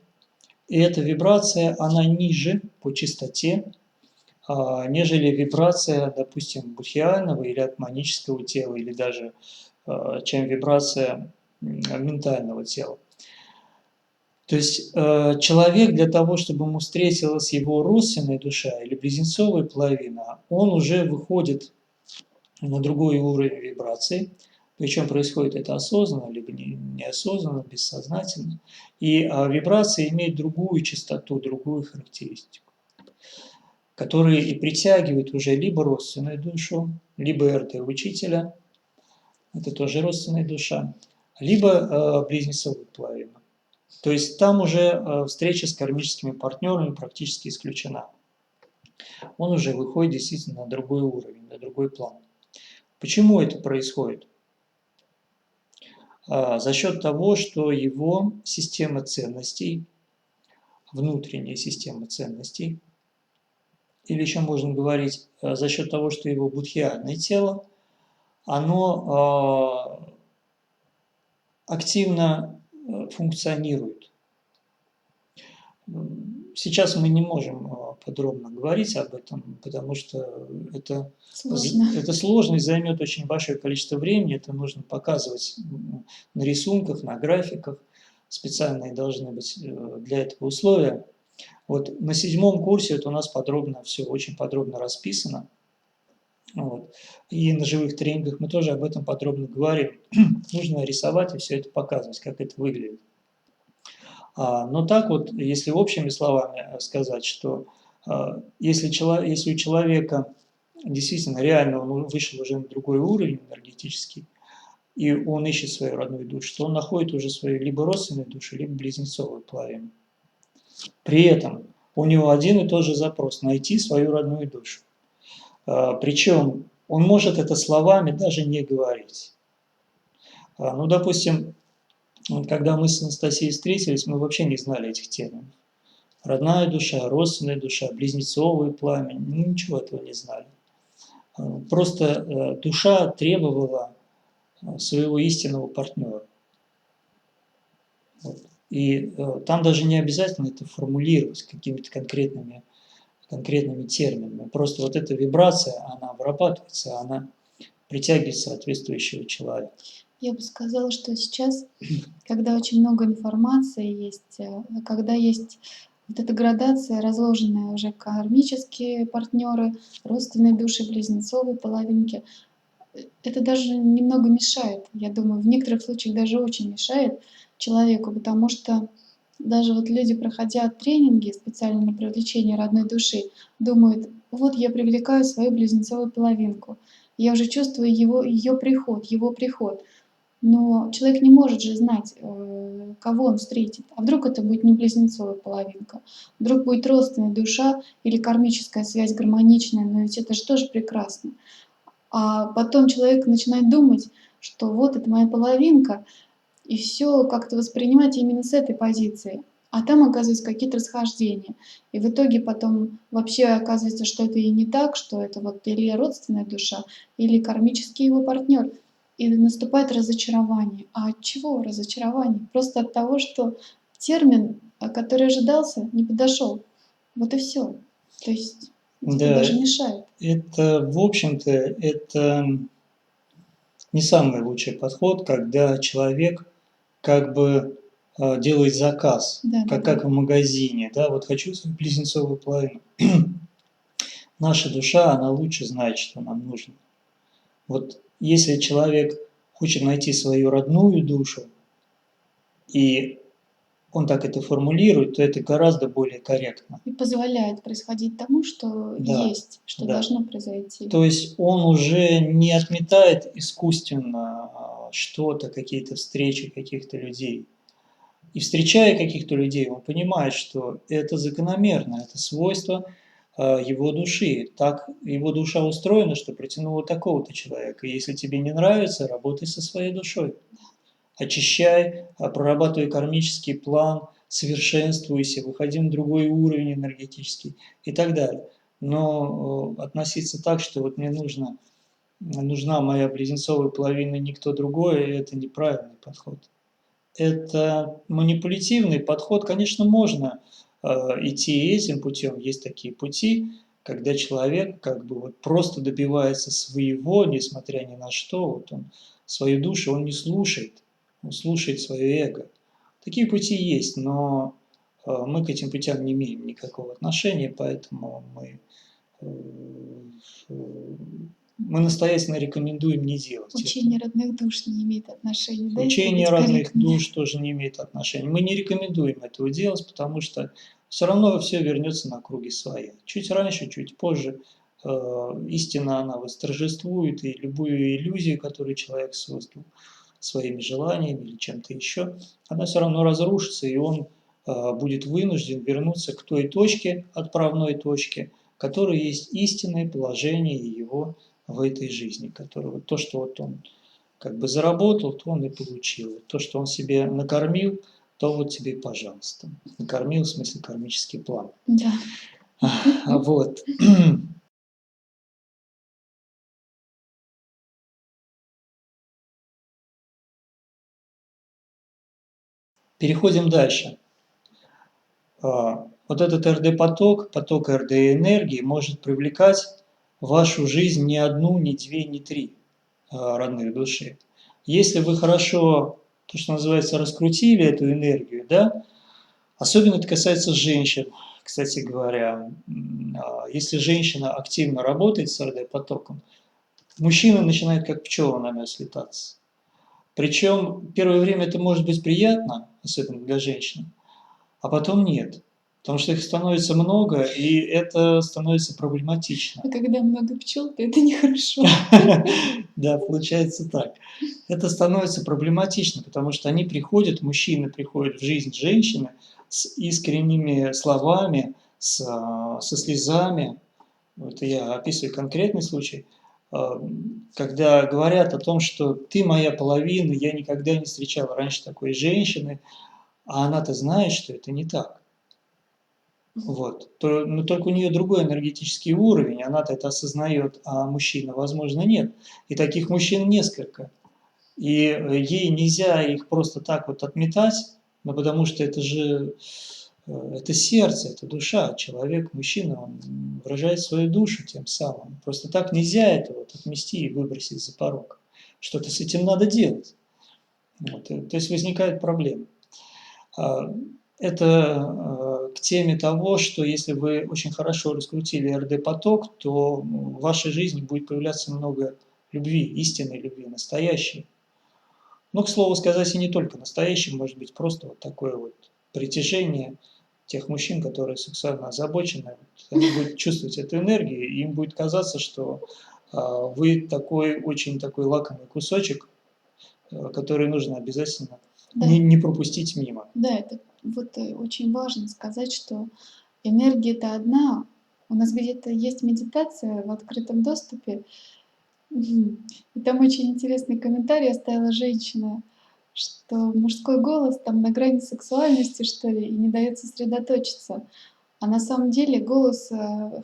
И эта вибрация, она ниже по частоте, нежели вибрация, допустим, будхиального или атманического тела, или даже чем вибрация ментального тела. То есть человек для того, чтобы ему встретилась его родственная душа или близнецовая половина, он уже выходит на другой уровень вибраций, причем происходит это осознанно, либо неосознанно, бессознательно. И вибрации имеют другую частоту, другую характеристику, которые и притягивают уже либо родственную душу, либо РТ-учителя, это тоже родственная душа, либо близнецовую половину. То есть там уже встреча с кармическими партнерами практически исключена. Он уже выходит действительно на другой уровень, на другой план. Почему это происходит? За счет того, что его система ценностей, внутренняя система ценностей, или еще можно говорить за счет того, что его будхиальное тело, оно активно функционирует. Сейчас мы не можем подробно говорить об этом, потому что это сложно и займет очень большое количество времени. Это нужно показывать на рисунках, на графиках. Специальные должны быть для этого условия. Вот на 7 курсе это у нас подробно все, очень подробно расписано. Вот. И на живых тренингах мы тоже об этом подробно говорим. Нужно рисовать и все это показывать, как это выглядит. Но так вот, если общими словами сказать, что если у человека действительно реально он вышел уже на другой уровень энергетический, и он ищет свою родную душу, то он находит уже свою либо родственную душу, либо близнецовую половину. При этом у него один и тот же запрос – найти свою родную душу. Причем он может это словами даже не говорить. Ну, допустим, когда мы с Анастасией встретились, мы вообще не знали этих терминов. Родная душа, родственная душа, близнецовое пламя, ничего этого не знали. Просто душа требовала своего истинного партнера. Вот. И там даже не обязательно это формулировать какими-то конкретными терминами. Просто вот эта вибрация, она вырабатывается, она притягивает соответствующего человека. Я бы сказала, что сейчас, когда очень много информации есть, когда есть вот эта градация, разложенная уже кармические партнеры, родственные души, близнецовые половинки, это даже немного мешает, я думаю, в некоторых случаях даже очень мешает человеку, потому что даже вот люди, проходя тренинги специально на привлечение родной души, думают: вот я привлекаю свою близнецовую половинку, я уже чувствую ее приход, его приход. Но человек не может же знать, кого он встретит. А вдруг это будет не близнецовая половинка, вдруг будет родственная душа или кармическая связь гармоничная, но ведь это же тоже прекрасно. А потом человек начинает думать, что вот это моя половинка, и все как-то воспринимать именно с этой позиции. А там оказываются какие-то расхождения. И в итоге потом вообще оказывается, что это и не так, что это вот или родственная душа, или кармический его партнер. И наступает разочарование. А от чего разочарование? Просто от того, что термин, который ожидался, не подошел. Вот и все. То есть это Да, даже мешает. это, в общем-то, это не самый лучший подход, когда человек как бы делает заказ, Да, как в магазине, да, вот хочу свою близнецовую половину. наша душа, она лучше знает, что нам нужно. Вот если человек хочет найти свою родную душу, и он так это формулирует, то это гораздо более корректно. И позволяет происходить тому, что Да, есть, что да. должно произойти. То есть он уже не отметает искусственно что-то, какие-то встречи каких-то людей. И встречая каких-то людей, он понимает, что это закономерно, это свойство его души. Так его душа устроена, что притянула такого-то человека. И если тебе не нравится, работай со своей душой. Очищай, прорабатывай кармический план, совершенствуйся, выходи на другой уровень энергетический и так далее. Но относиться так, что вот мне нужна моя близнецовая половина, никто другой, это неправильный подход. Это манипулятивный подход, конечно, можно идти этим путем, есть такие пути, когда человек как бы вот просто добивается своего, несмотря ни на что, вот он свою душу, он не слушает, он слушает свое эго. Такие пути есть, но мы к этим путям не имеем никакого отношения, поэтому э, мы настоятельно рекомендуем не делать этого. Учение родных душ не имеет отношения, да, если Учение быть разных корректными? душ тоже не имеет отношения. Мы не рекомендуем этого делать, потому что все равно все вернется на круги своя. Чуть раньше, чуть позже истина, она восторжествует, и любую иллюзию, которую человек создал своими желаниями или чем-то еще, она все равно разрушится, и он будет вынужден вернуться к той точке, отправной точке, которая есть истинное положение его в этой жизни, которое, вот то, что вот он как бы заработал, то он и получил. То, что он себе накормил, то вот тебе, пожалуйста. Накормил, в смысле, кармический план. Да. Вот. Переходим дальше. Вот этот РД-поток, поток РД-энергии может привлекать в вашу жизнь не одну, не две, не три родных души. Если вы хорошо, то, что называется, раскрутили эту энергию, да, особенно это касается женщин, кстати говоря. Если женщина активно работает с РД-потоком, мужчина начинает как пчела на мед слетаться. Причем первое время это может быть приятно, особенно для женщин, а потом нет. Потому что их становится много, и это становится проблематично. А когда много пчел, то это нехорошо. Да, получается так. Это становится проблематично, потому что они приходят, мужчины приходят в жизнь женщины с искренними словами, со слезами. Это я описываю конкретный случай, когда говорят о том, что ты моя половина, я никогда не встречал раньше такой женщины, а она-то знает, что это не так. Вот. Но только у нее другой энергетический уровень, она-то это осознает, а мужчина, возможно, нет. И таких мужчин несколько. И ей нельзя их просто так вот отметать, но потому что это же это сердце, это душа. Человек, мужчина, он выражает свою душу тем самым. Просто так нельзя это вот отмести и выбросить за порог. Что-то с этим надо делать. Вот. То есть возникает проблема. Это к теме того, что если вы очень хорошо раскрутили РД-поток, то в вашей жизни будет появляться много любви, истинной любви, настоящей. Но, к слову сказать, и не только настоящей, может быть просто вот такое вот притяжение тех мужчин, которые сексуально озабочены. Они будут чувствовать эту энергию, и им будет казаться, что вы такой очень такой лакомый кусочек, который нужно обязательно Да, не пропустить мимо. да, это вот очень важно сказать, что энергия-то одна. У нас где-то есть медитация в открытом доступе. И там очень интересный комментарий оставила женщина, что мужской голос там на грани сексуальности, что ли, и не дает сосредоточиться. А на самом деле голос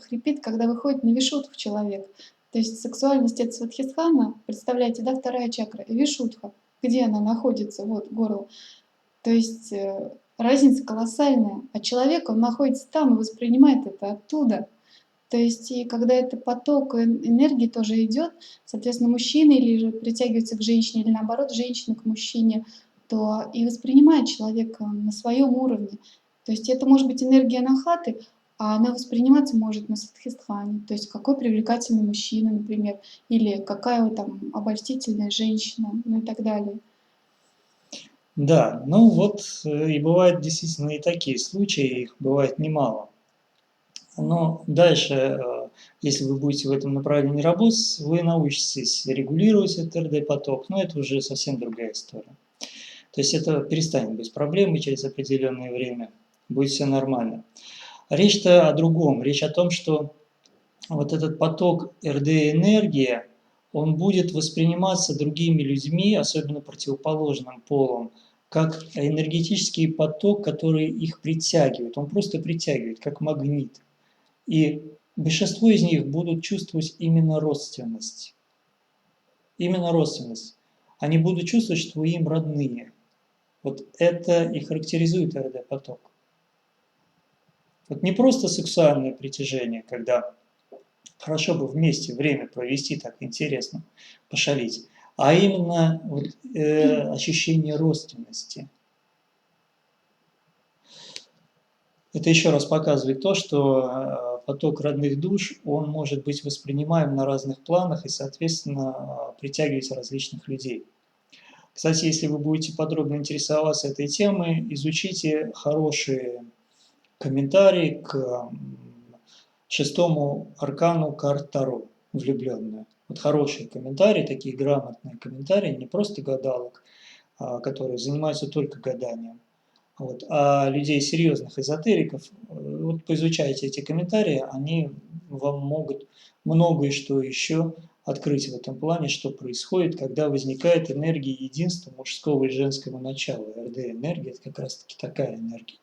хрипит, когда выходит на вишудху человек. То есть сексуальность — это сватхистхана, представляете, да, вторая чакра, и вишудха. Где она находится? Вот, горло. То есть разница колоссальная. А человек, он находится там и воспринимает это оттуда. То есть и когда это поток энергии тоже идет, соответственно, мужчина или же притягивается к женщине, или наоборот, женщина к мужчине, то и воспринимает человека на своем уровне. То есть это может быть энергия анахаты, а она восприниматься может на садхистхане. То есть какой привлекательный мужчина, например, или какая там обольстительная женщина, ну и так далее. Да, ну вот и бывают действительно и такие случаи, их бывает немало. Но дальше, если вы будете в этом направлении работать, вы научитесь регулировать этот РД-поток, но это уже совсем другая история. То есть это перестанет быть проблемой через определенное время, будет все нормально. Речь-то о другом, речь о том, что вот этот поток РД-энергии, он будет восприниматься другими людьми, особенно противоположным полом, как энергетический поток, который их притягивает. Он просто притягивает, как магнит. И большинство из них будут чувствовать именно родственность. Именно родственность. Они будут чувствовать, что вы им родные. Вот это и характеризует РД-поток. Вот не просто сексуальное притяжение, когда хорошо бы вместе время провести так интересно, пошалить, а именно вот, ощущение родственности. Это еще раз показывает то, что поток родных душ, он может быть воспринимаем на разных планах и, соответственно, притягивать различных людей. Кстати, если вы будете подробно интересоваться этой темой, изучите хорошие комментарии к шестому аркану карт Таро, влюбленную. Вот хорошие комментарии, такие грамотные комментарии, не просто гадалок, которые занимаются только гаданием, вот, а людей серьезных эзотериков, вот поизучайте эти комментарии, они вам могут многое что еще открыть в этом плане, что происходит, когда возникает энергия единства мужского и женского начала. РД-энергия – это как раз-таки такая энергия.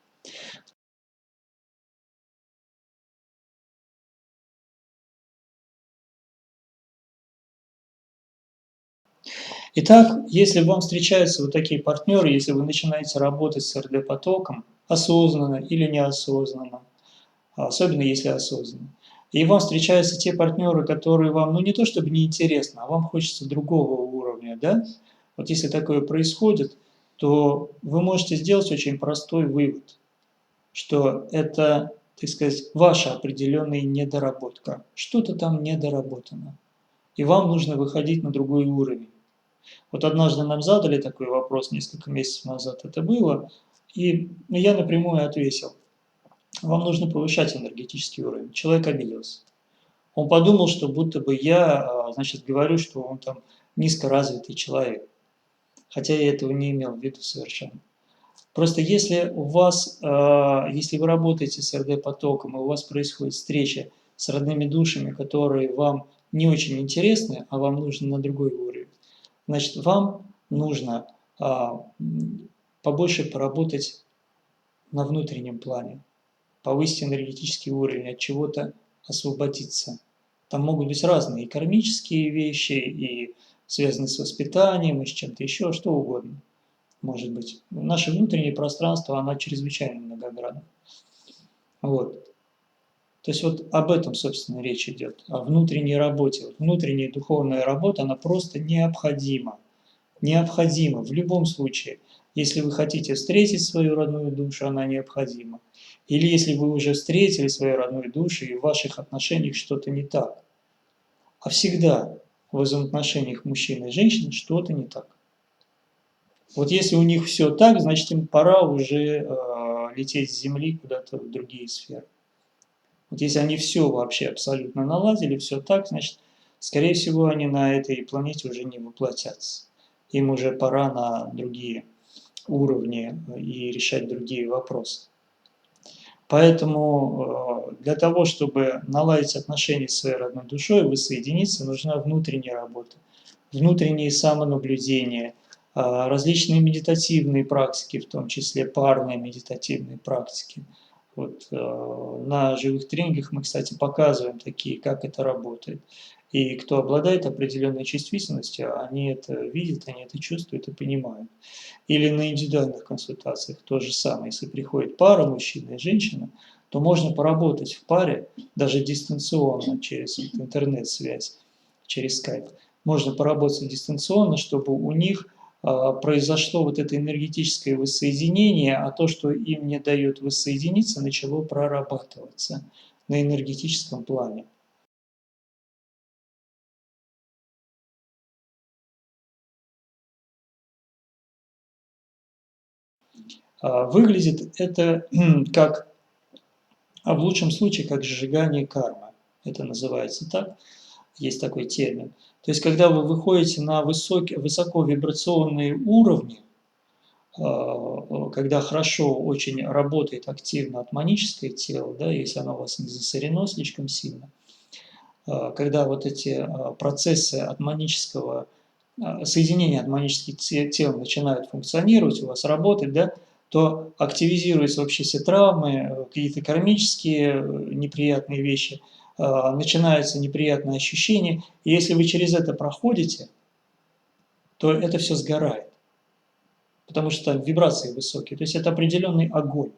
Итак, если вам встречаются вот такие партнеры, если вы начинаете работать с РД-потоком осознанно или неосознанно, особенно если осознанно, и вам встречаются те партнеры, которые вам, ну не то чтобы неинтересно, а вам хочется другого уровня, да? Вот если такое происходит, то вы можете сделать очень простой вывод, что это, так сказать, ваша определенная недоработка. Что-то там недоработано. И вам нужно выходить на другой уровень. Вот однажды нам задали такой вопрос, несколько месяцев назад это было, и я напрямую ответил: вам нужно повышать энергетический уровень. Человек обиделся. Он подумал, что будто бы я, значит, говорю, что он там низкоразвитый человек. Хотя я этого не имел в виду совершенно. Просто если у вас, если вы работаете с РД-потоком, и у вас происходит встреча с родными душами, которые вам не очень интересны, а вам нужно на другой уровень, значит, вам нужно побольше поработать на внутреннем плане, повысить энергетический уровень, от чего-то освободиться. Там могут быть разные и кармические вещи, и связанные с воспитанием, и с чем-то еще, что угодно может быть. Наше внутреннее пространство, оно чрезвычайно многогранно. Вот. То есть вот об этом, собственно, речь идет, о внутренней работе. Вот внутренняя духовная работа, она просто необходима. Необходима в любом случае. Если вы хотите встретить свою родную душу, она необходима. Или если вы уже встретили свою родную душу, и в ваших отношениях что-то не так. А всегда в взаимоотношениях мужчины и женщины что-то не так. Вот если у них все так, значит им пора уже лететь с Земли куда-то в другие сферы. Вот если они все вообще абсолютно наладили, все так, значит, скорее всего, они на этой планете уже не воплотятся. Им уже пора на другие уровни и решать другие вопросы. Поэтому для того, чтобы наладить отношения с своей родной душой, воссоединиться, нужна внутренняя работа, внутренние самонаблюдения, различные медитативные практики, в том числе парные медитативные практики. Вот, на живых тренингах мы, кстати, показываем такие, как это работает. И кто обладает определенной чувствительностью, они это видят, они это чувствуют и понимают. Или на индивидуальных консультациях то же самое. Если приходит пара, мужчина и женщина, то можно поработать в паре, даже дистанционно, через интернет-связь, через скайп. Можно поработать дистанционно, чтобы у них произошло вот это энергетическое воссоединение, а то, что им не дает воссоединиться, начало прорабатываться на энергетическом плане. Выглядит это как, в лучшем случае, как сжигание кармы. Это называется так, есть такой термин. То есть, когда вы выходите на высоковибрационные уровни, когда хорошо очень работает активно атманическое тело, да, если оно у вас не засорено слишком сильно, когда вот эти процессы атманического соединения атманических тел начинают функционировать, у вас работать, да, то активизируются вообще все травмы, какие-то кармические неприятные вещи, начинаются неприятные ощущения. И если вы через это проходите, то это все сгорает, потому что там вибрации высокие. То есть это определенный огонь.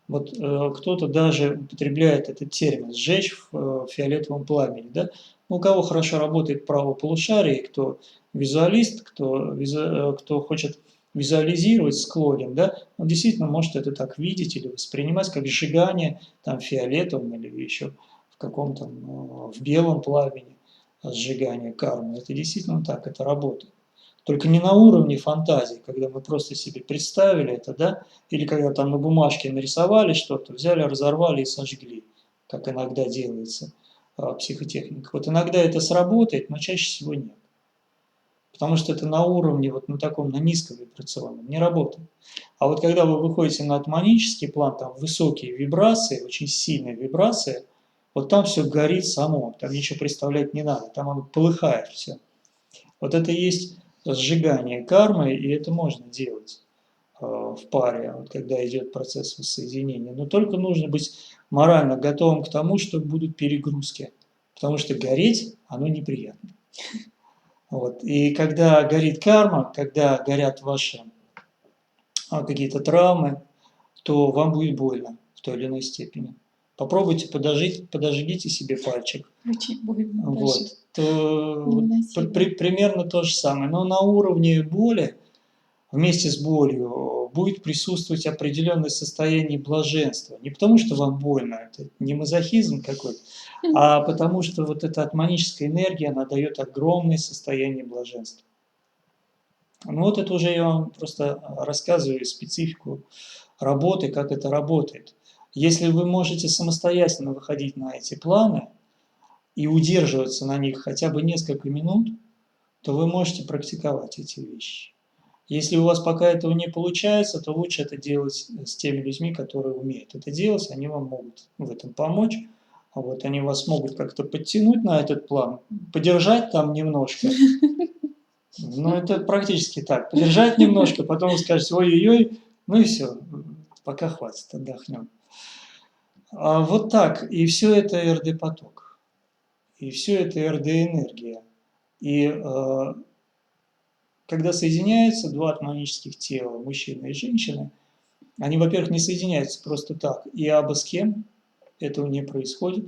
Вот кто-то даже употребляет этот термин «сжечь в фиолетовом пламени». Да? У кого хорошо работает правополушарие, кто визуалист, кто хочет визуализировать, склонен, да, он действительно может это так видеть или воспринимать как сжигание там, фиолетовым или еще в каком-то в белом пламени сжигание кармы. Это действительно так, это работает. Только не на уровне фантазии, когда мы просто себе представили это, да, или когда там на бумажке нарисовали что-то, взяли, разорвали и сожгли, как иногда делается психотехника. Вот иногда это сработает, но чаще всего нет. Потому что это на уровне, вот на таком, на низковибрационном, не работает. А вот когда вы выходите на атманический план, там высокие вибрации, очень сильные вибрации, вот там все горит само, там ничего представлять не надо, там оно полыхает все. Вот это и есть сжигание кармы, и это можно делать в паре, вот когда идет процесс воссоединения. Но только нужно быть морально готовым к тому, что будут перегрузки, потому что гореть, оно неприятно. Вот. И когда горит карма, когда горят ваши какие-то травмы, то вам будет больно в той или иной степени. Попробуйте подожгите себе пальчик. Очень больно Вот. даже. То Невыносимо. примерно то же самое. Но на уровне боли, вместе с болью, будет присутствовать определенное состояние блаженства. Не потому, что вам больно, это не мазохизм какой-то, а потому что вот эта атманическая энергия, она дает огромное состояние блаженства. Ну вот это уже я вам просто рассказываю специфику работы, как это работает. Если вы можете самостоятельно выходить на эти планы и удерживаться на них хотя бы несколько минут, то вы можете практиковать эти вещи. Если у вас пока этого не получается, то лучше это делать с теми людьми, которые умеют это делать, они вам могут в этом помочь. Вот, они вас могут как-то подтянуть на этот план, подержать там немножко. Ну, это практически так. Подержать немножко, потом вы скажете, ой-ой-ой, ну и все, пока хватит, отдохнем. Вот так, и все это РД-поток, и все это РД-энергия. И когда соединяются два атманических тела, мужчина и женщина, они, во-первых, не соединяются просто так, и абы с кем этого не происходит,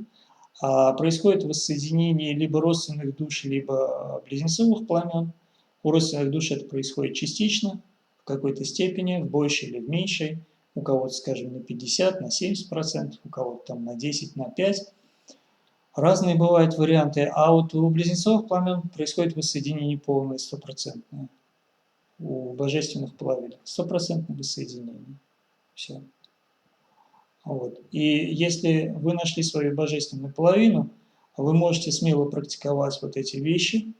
а происходит воссоединение либо родственных душ, либо близнецовых пламен. У родственных душ это происходит частично, в какой-то степени, в большей или в меньшей, у кого-то, скажем, на 50, на 70%, у кого-то там на 10, на 5%. Разные бывают варианты, а вот у близнецовых пламен происходит воссоединение полное, стопроцентное. У божественных половинок стопроцентное воссоединение. Все. Вот. И если вы нашли свою божественную половину, вы можете смело практиковать вот эти вещи,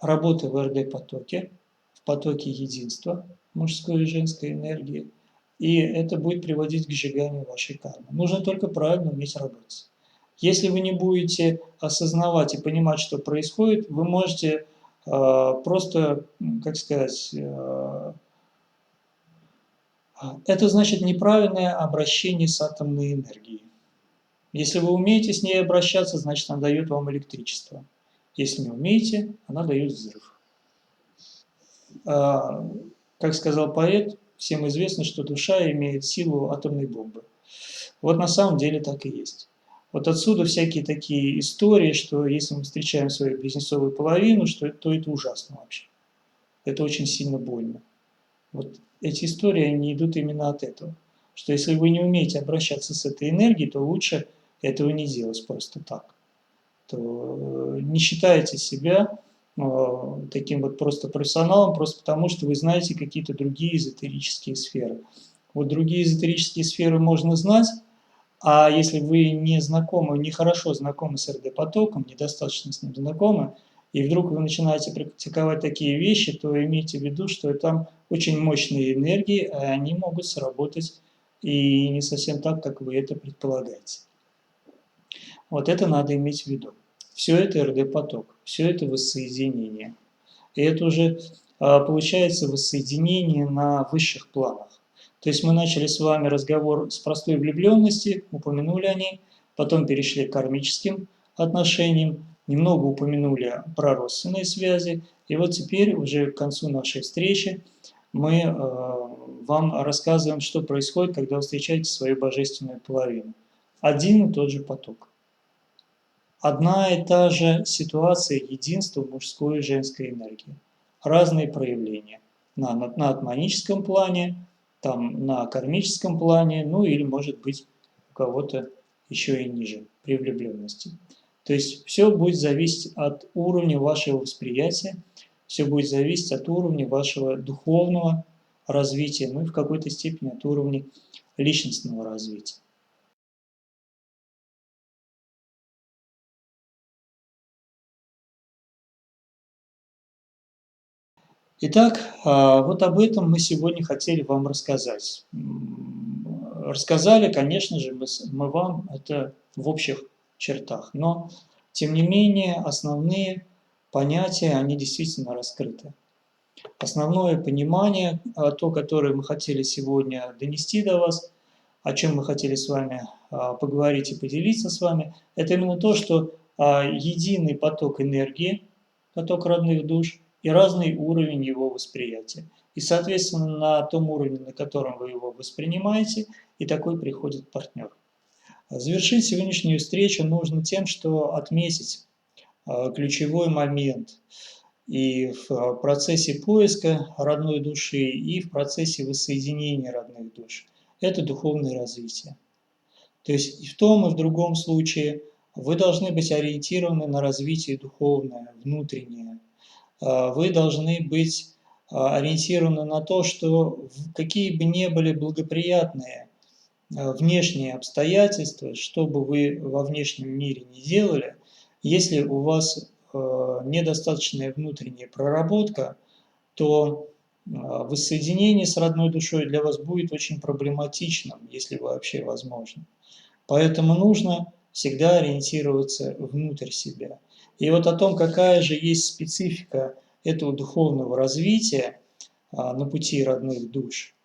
работы в РД-потоке, в потоке единства мужской и женской энергии, и это будет приводить к сжиганию вашей кармы. Нужно только правильно уметь работать. Если вы не будете осознавать и понимать, что происходит, вы можете просто, как сказать, это значит неправильное обращение с атомной энергией. Если вы умеете с ней обращаться, значит она дает вам электричество. Если не умеете, она дает взрыв. Как сказал поэт, всем известно, что душа имеет силу атомной бомбы. Вот на самом деле так и есть. Вот отсюда всякие такие истории, что если мы встречаем свою близнецовую половину, то это ужасно вообще. это очень сильно больно. Вот эти истории, они идут именно от этого. Что если вы не умеете обращаться с этой энергией, то лучше этого не делать просто так. То не считайте себя таким вот просто профессионалом, просто потому что вы знаете какие-то другие эзотерические сферы. Вот другие эзотерические сферы можно знать, а если вы не знакомы, не хорошо знакомы с РД-потоком, недостаточно с ним знакомы, и вдруг вы начинаете практиковать такие вещи, то имейте в виду, что там очень мощные энергии, и они могут сработать и не совсем так, как вы это предполагаете. Вот это надо иметь в виду. Все это РД-поток, все это воссоединение. И это уже получается воссоединение на высших планах. То есть мы начали с вами разговор с простой влюбленности, упомянули о ней, потом перешли к кармическим отношениям, немного упомянули про родственные связи, и вот теперь уже к концу нашей встречи мы вам рассказываем, что происходит, когда вы встречаете свою божественную половину. Один и тот же поток. Одна и та же ситуация единства мужской и женской энергии. Разные проявления. На атманическом плане, там, на кармическом плане, ну или, может быть, у кого-то еще и ниже, при влюбленности. То есть все будет зависеть от уровня вашего восприятия, все будет зависеть от уровня вашего духовного развития, ну и в какой-то степени от уровня личностного развития. Итак, вот об этом мы сегодня хотели вам рассказать. Рассказали, конечно же, мы вам это в общих чертах, но, тем не менее, основные понятия, они действительно раскрыты. Основное понимание, то, которое мы хотели сегодня донести до вас, о чем мы хотели с вами поговорить и поделиться с вами, это именно то, что единый поток энергии, поток родных душ и разный уровень его восприятия. И, соответственно, на том уровне, на котором вы его воспринимаете, и такой приходит партнер. Завершить сегодняшнюю встречу нужно тем, что отметить ключевой момент и в процессе поиска родной души, и в процессе воссоединения родных душ. Это духовное развитие. То есть и в том, и в другом случае вы должны быть ориентированы на развитие духовное, внутреннее. Вы должны быть ориентированы на то, что какие бы ни были благоприятные внешние обстоятельства, что бы вы во внешнем мире не делали, если у вас недостаточная внутренняя проработка, то воссоединение с родной душой для вас будет очень проблематичным, если вообще возможно. Поэтому нужно всегда ориентироваться внутрь себя. И вот о том, какая же есть специфика этого духовного развития на пути родных душ,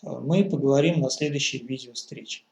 мы поговорим на следующей видеовстрече.